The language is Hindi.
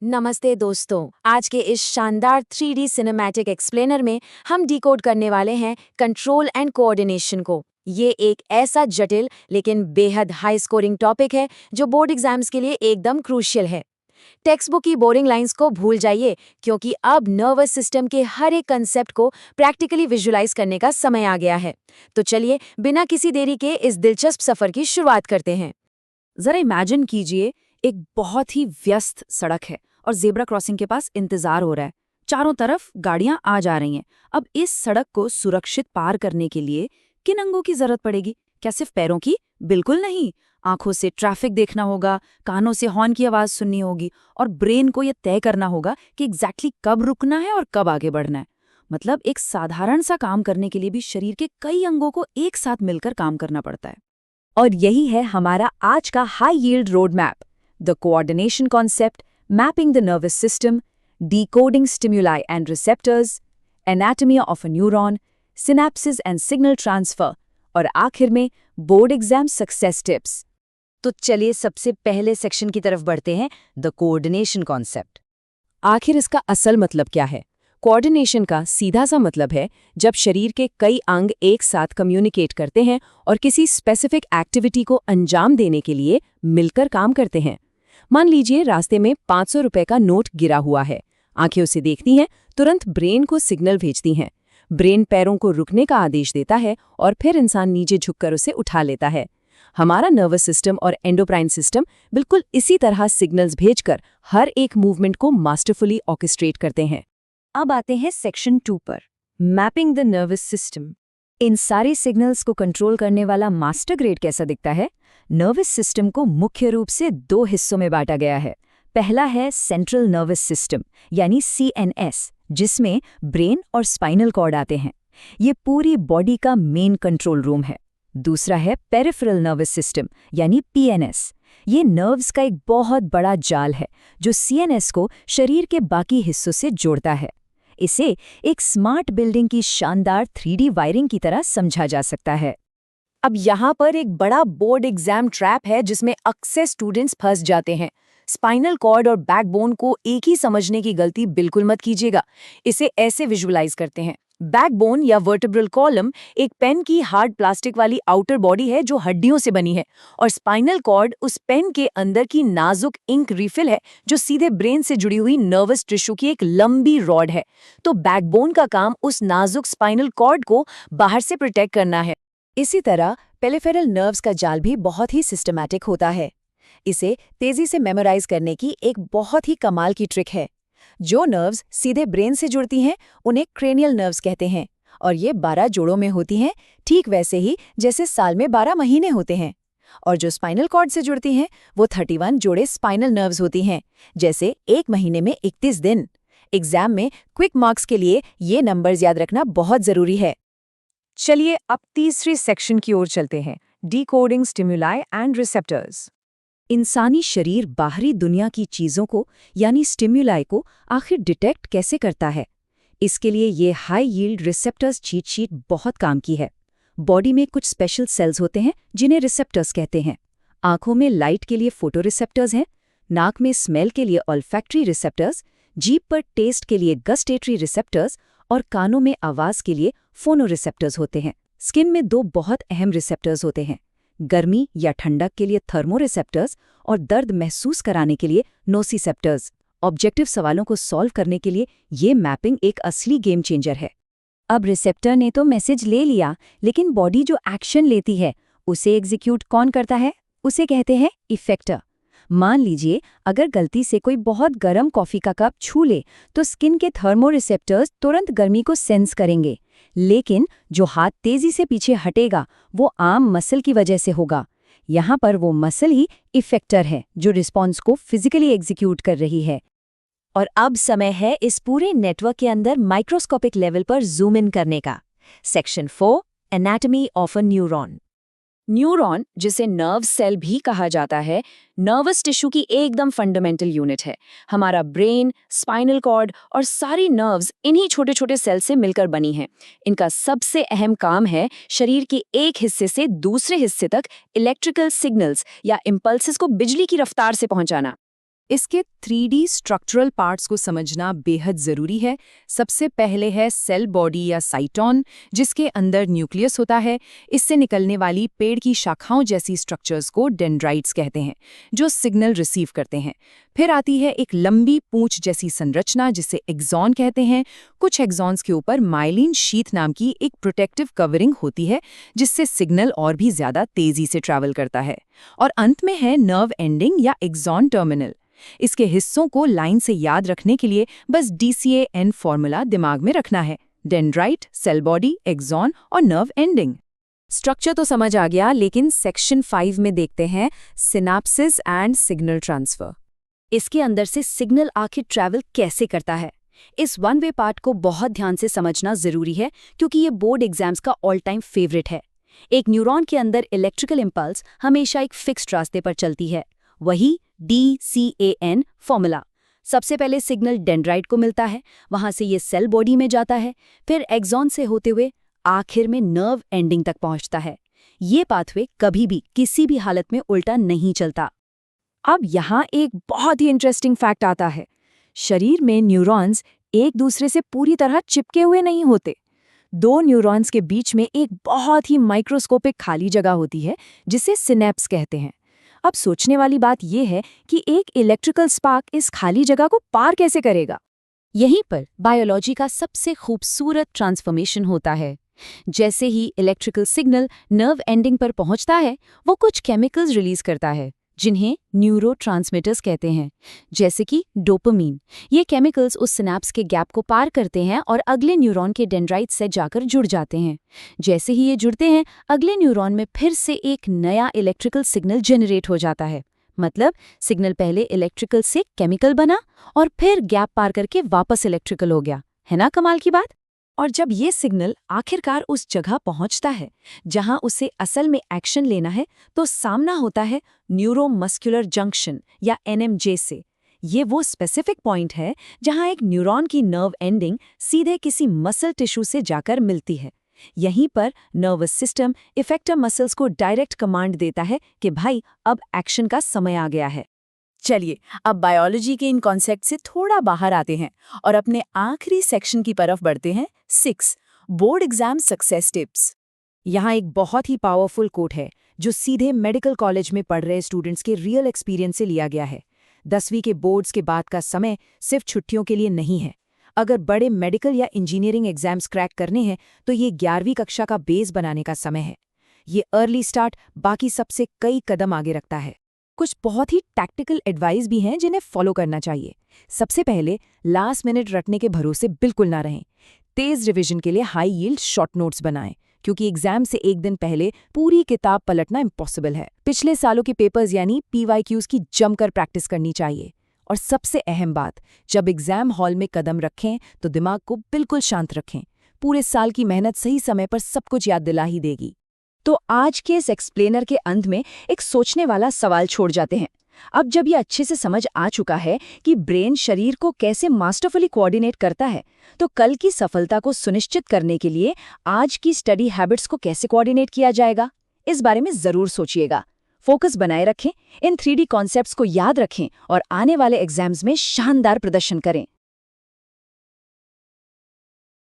नमस्ते दोस्तों, आज के इस शानदार 3D सिनेमैटिक एक्सप्लेनर में हम डिकोड करने वाले हैं कंट्रोल एंड कोऑर्डिनेशन को। ये एक ऐसा जटिल लेकिन बेहद हाई स्कोरिंग टॉपिक है जो बोर्ड एग्जाम्स के लिए एकदम क्रूशियल है। टेक्स्ट बुक की बोरिंग लाइंस को भूल जाइए, क्योंकि अब नर्वस सिस्टम के हर एक कंसेप्ट को प्रैक्टिकली विजुलाइज करने का समय आ गया है। तो चलिए बिना किसी देरी के इस दिलचस्प सफर की शुरुआत करते हैं। जरा इमेजिन कीजिए, एक बहुत ही व्यस्त सड़क है और जेब्रा क्रॉसिंग के पास इंतजार हो रहा है। चारों तरफ गाड़ियां आ जा रही हैं। अब इस सड़क को सुरक्षित पार करने के लिए किन अंगों की जरूरत पड़ेगी? क्या सिर्फ पैरों की? बिल्कुल नहीं। आंखों से ट्रैफिक देखना होगा, कानों से हॉर्न की आवाज सुननी होगी और ब्रेन को यह तय करना होगा कि एग्जैक्टली कब रुकना है और कब आगे बढ़ना है। मतलब एक साधारण सा काम करने के लिए भी शरीर के कई अंगों को एक साथ मिलकर काम करना पड़ता है। और यही है हमारा आज का high yield road map, the coordination concept, mapping the nervous system, decoding stimuli and receptors, anatomy of a neuron, synapses and signal transfer, और आखिर में बोर्ड एग्जाम सक्सेस टिप्स। तो चलिए सबसे पहले सेक्शन की तरफ बढ़ते हैं, द कोऑर्डिनेशन कॉन्सेप्ट। आखिर इसका असल मतलब क्या है? कोऑर्डिनेशन का सीधा सा मतलब है जब शरीर के कई अंग एक साथ कम्युनिकेट करते हैं और किसी स्पेसिफिक एक्टिविटी को अंजाम देने के लिए मिलकर काम करते हैं। मान लीजिए रास्ते में 500 रुपए का नोट गिरा हुआ है। आंखें उसे देखती हैं, तुरंत ब्रेन को सिग्नल भेजती हैं। ब्रेन पैरों को रुकने का आदेश देता है और फिर इंसान नीचे झुककर उसे उठा लेता है। हमारा नर्वस सिस्टम और एंडोक्राइन सिस्टम बिल्कुल इसी तरह सिग्नल्स भेजकर हर एक मूवमेंट को मास्टरफुली ऑर्केस्ट्रेट करते हैं। अब आते हैं सेक्शन 2 पर, मैपिंग द नर्वस सिस्टम। इन सारे सिग्नल्स को कंट्रोल करने वाला मास्टर ग्रेड कैसा दिखता है? नर्वस सिस्टम को मुख्य रूप से 2 हिस्सों में बांटा गया है। पहला है सेंट्रल नर्वस सिस्टम यानी CNS, जिसमें ब्रेन और स्पाइनल कॉर्ड आते हैं। ये पूरी बॉडी का मेन कंट्रोल रूम है। दूसरा है पेरिफेरल नर्वस सिस्टम यानी PNS। ये नर्व्स का एक बहुत बड़ा जाल है जो CNS को शरीर के बाकी हिस्सों से जोड़ता है। इसे एक स्मार्ट बिल्डिंग की शानदार 3D वायरिंग की तरह समझा जा सकता है। अब यहाँ पर एक बड़ा बोर्ड एग्जाम ट्रैप है जिसमें अक्सर स्टूडेंट्स फंस जाते हैं। स्पाइनल कॉर्ड और बैकबोन को एक ही समझने की गलती बिल्कुल मत कीजिएगा। इसे ऐसे विजुअलाइज करते हैं। बैकबोन या वर्टेब्रल कॉलम एक पेन की हार्ड प्लास्टिक वाली आउटर बॉडी है जो हड्डियों से बनी है, और स्पाइनल कॉर्ड उस पेन के अंदर की नाजुक इंक रिफिल है जो सीधे ब्रेन से जुड़ी हुई नर्वस टिश्यू की एक लंबी रॉड है। तो बैकबोन का काम उस नाजुक स्पाइनल कॉर्ड को बाहर से प्रोटेक्ट करना है। इसी तरह पेरिफेरल नर्व्स का जाल भी बहुत ही सिस्टमैटिक होता है। इसे तेजी से मेमोराइज करने की एक बहुत ही कमाल की ट्रिक है। जो नर्व्स सीधे ब्रेन से जुड़ती हैं उन्हें क्रेनियल नर्व्स कहते हैं, और ये 12 जोड़ों में होती हैं, ठीक वैसे ही जैसे साल में 12 महीने होते हैं। और जो स्पाइनल कॉर्ड से जुड़ती हैं वो 31 जोड़े स्पाइनल नर्व्स होती हैं, जैसे एक महीने में 31 दिन। एग्जाम में क्विक मार्क्स के लिए ये नंबर्स याद रखना बहुत जरूरी है। चलिए अब तीसरे सेक्शन की ओर चलते हैं, डिकोडिंग स्टिमुलाई एंड रिसेप्टर्स। इंसानी शरीर बाहरी दुनिया की चीजों को यानी स्टिमुलाई को आखिर डिटेक्ट कैसे करता है? इसके लिए ये high yield receptors cheat sheet बहुत काम की है। बॉडी में कुछ स्पेशल सेल्स होते हैं जिन्हें रिसेप्टर्स कहते हैं। आंखों में लाइट के लिए फोटो रिसेप्टर्स हैं, नाक में स्मेल के लिए ऑल्फैक्टरी रिसेप्टर्स, जीभ पर टेस्ट के लिए गस्टेटरी रिसेप्टर्स और कानों में आवाज के लिए फोनो रिसेप्टर्स होते हैं। स्किन में 2 बहुत अहम रिसेप्टर्स होते हैं, गर्मी या ठंडक के लिए थर्मो रिसेप्टर्स और दर्द महसूस कराने के लिए नोसिसेप्टर्स। ऑब्जेक्टिव सवालों को सॉल्व करने के लिए ये मैपिंग एक असली गेम चेंजर है। अब रिसेप्टर ने तो मैसेज ले लिया, लेकिन बॉडी जो एक्शन लेती है उसे एग्जीक्यूट कौन करता है? उसे कहते हैं इफेक्टर। मान लीजिए अगर गलती से कोई बहुत गर्म कॉफी का कप छू ले तो स्किन के थर्मो रिसेप्टर्स तुरंत गर्मी को सेंस करेंगे, लेकिन जो हाथ तेजी से पीछे हटेगा वो आम मसल की वजह से होगा। यहाँ पर वो मसल ही इफेक्टर है जो रिस्पॉन्स को फिजिकली एग्जीक्यूट कर रही है। और अब समय है इस पूरे नेटवर्क के अंदर माइक्रोस्कोपिक लेवल पर जूम इन करने का। Section 4, anatomy of a neuron. Neuron, जिसे नर्व सेल भी कहा जाता है, नर्वस टिश्यू की एकदम फंडामेंटल यूनिट है। हमारा ब्रेन, स्पाइनल कॉर्ड और सारी नर्व्स इन्हीं छोटे छोटे सेल से मिलकर बनी हैं। इनका सबसे अहम काम है शरीर के एक हिस्से से दूसरे हिस्से तक इलेक्ट्रिकल सिग्नल्स या इम्पल्सेस को बिजली की रफ्तार से पहुंचाना। इसके 3D स्ट्रक्चरल पार्ट्स को समझना बेहद जरूरी है। सबसे पहले है सेल बॉडी या साइटोन, जिसके अंदर न्यूक्लियस होता है। इससे निकलने वाली पेड़ की शाखाओं जैसी स्ट्रक्चर्स को डेंड्राइट्स कहते हैं, जो सिग्नल रिसीव करते हैं। फिर आती है एक लंबी पूंछ जैसी संरचना, जिसे एक्सॉन कहते हैं। कुछ एक्सॉन्स के ऊपर माइलिन शीथ नाम की एक प्रोटेक्टिव कवरिंग होती है, जिससे सिग्नल और भी ज्यादा तेजी से ट्रैवल करता है। और अंत में है नर्व एंडिंग या एक्सॉन टर्मिनल। इसके हिस्सों को लाइन से याद रखने के लिए बस DCAN फॉर्मूला दिमाग में रखना है: डेंड्राइट, सेल बॉडी, एक्सॉन और नर्व एंडिंग। स्ट्रक्चर तो समझ आ गया, लेकिन सेक्शन 5 में देखते हैं सिनाप्सिस एंड सिग्नल ट्रांसफर। इसके अंदर से सिग्नल आखिर ट्रैवल कैसे करता है? इस वन वे पार्ट को बहुत ध्यान से समझना जरूरी है, क्योंकि ये बोर्ड एग्जाम्स का ऑल टाइम फेवरेट है। एक न्यूरॉन के अंदर इलेक्ट्रिकल इम्पल्स हमेशा एक फिक्स्ड रास्ते पर चलती है, वही DCAN फॉर्मूला। सबसे पहले सिग्नल डेंड्राइट को मिलता है, वहां से ये सेल बॉडी में जाता है, फिर एक्सॉन से होते हुए आखिर में नर्व एंडिंग तक पहुंचता है। ये पाथवे कभी भी किसी भी हालत में उल्टा नहीं चलता। अब यहाँ एक बहुत ही इंटरेस्टिंग फैक्ट आता है। शरीर में न्यूरॉन्स एक दूसरे से पूरी तरह चिपके हुए नहीं होते। दो न्यूरॉन्स के बीच में एक बहुत ही माइक्रोस्कोपिक खाली जगह होती है, जिसे सिनेप्स कहते हैं। अब सोचने वाली बात यह है कि एक इलेक्ट्रिकल स्पार्क इस खाली जगह को पार कैसे करेगा? यहीं पर बायोलॉजी का सबसे खूबसूरत ट्रांसफॉर्मेशन होता है। जैसे ही इलेक्ट्रिकल सिग्नल नर्व एंडिंग पर पहुंचता है, वो कुछ केमिकल्स रिलीज करता है, जिन्हें न्यूरोट्रांसमीटर्स कहते हैं, जैसे कि डोपामीन। ये केमिकल्स उस सिनेप्स के गैप को पार करते हैं और अगले न्यूरॉन के डेंड्राइट से जाकर जुड़ जाते हैं। जैसे ही ये जुड़ते हैं, अगले न्यूरॉन में फिर से एक नया इलेक्ट्रिकल सिग्नल जनरेट हो जाता है। मतलब सिग्नल पहले इलेक्ट्रिकल से केमिकल बना और फिर गैप पार करके वापस इलेक्ट्रिकल हो गया। है ना कमाल की बात? और जब ये सिग्नल आखिरकार उस जगह पहुंचता है जहां उसे असल में एक्शन लेना है, तो सामना होता है न्यूरोमस्कुलर जंक्शन या NMJ से। ये वो स्पेसिफिक पॉइंट है जहां एक न्यूरॉन की नर्व एंडिंग सीधे किसी मसल टिश्यू से जाकर मिलती है। यहीं पर नर्वस सिस्टम इफेक्टर मसल्स को डायरेक्ट कमांड देता है कि भाई अब एक्शन का समय आ गया है। चलिए, अब बायोलॉजी के इन कॉन्सेप्ट से थोड़ा बाहर आते हैं और अपने आखिरी सेक्शन की तरफ बढ़ते हैं। 6 बोर्ड एग्जाम सक्सेस टिप्स। यहाँ एक बहुत ही पावरफुल कोट है, जो सीधे मेडिकल कॉलेज में पढ़ रहे स्टूडेंट्स के रियल एक्सपीरियंस से लिया गया है। 10वीं के बोर्ड्स के बाद का समय सिर्फ छुट्टियों के लिए नहीं है। अगर बड़े मेडिकल या इंजीनियरिंग एग्जाम्स क्रैक करने हैं, तो ये 11वीं कक्षा का बेस बनाने का समय है। ये अर्ली स्टार्ट बाकी सबसे कई कदम आगे रखता है। कुछ बहुत ही टैक्टिकल एडवाइस भी हैं जिन्हें फॉलो करना चाहिए। सबसे पहले, लास्ट मिनट रटने के भरोसे बिल्कुल ना रहें। तेज रिवीजन के लिए हाई यील्ड शॉर्ट नोट्स बनाएं, क्योंकि एग्जाम से एक दिन पहले पूरी किताब पलटना इम्पॉसिबल है। पिछले सालों के पेपर्स यानी PYQs की जमकर प्रैक्टिस करनी चाहिए। और सबसे अहम बात, जब एग्जाम हॉल में कदम रखें तो दिमाग को बिल्कुल शांत रखें। पूरे साल की मेहनत सही समय पर सब कुछ याद दिला ही देगी। तो आज के इस एक्सप्लेनर के अंत में एक सोचने वाला सवाल छोड़ जाते हैं। अब जब ये अच्छे से समझ आ चुका है कि ब्रेन शरीर को कैसे मास्टरफुली कोऑर्डिनेट करता है, तो कल की सफलता को सुनिश्चित करने के लिए आज की स्टडी हैबिट्स को कैसे कोऑर्डिनेट किया जाएगा, इस बारे में जरूर सोचिएगा। फोकस बनाए रखें, इन 3D कॉन्सेप्ट्स को याद रखें और आने वाले एग्जाम्स में शानदार प्रदर्शन करें।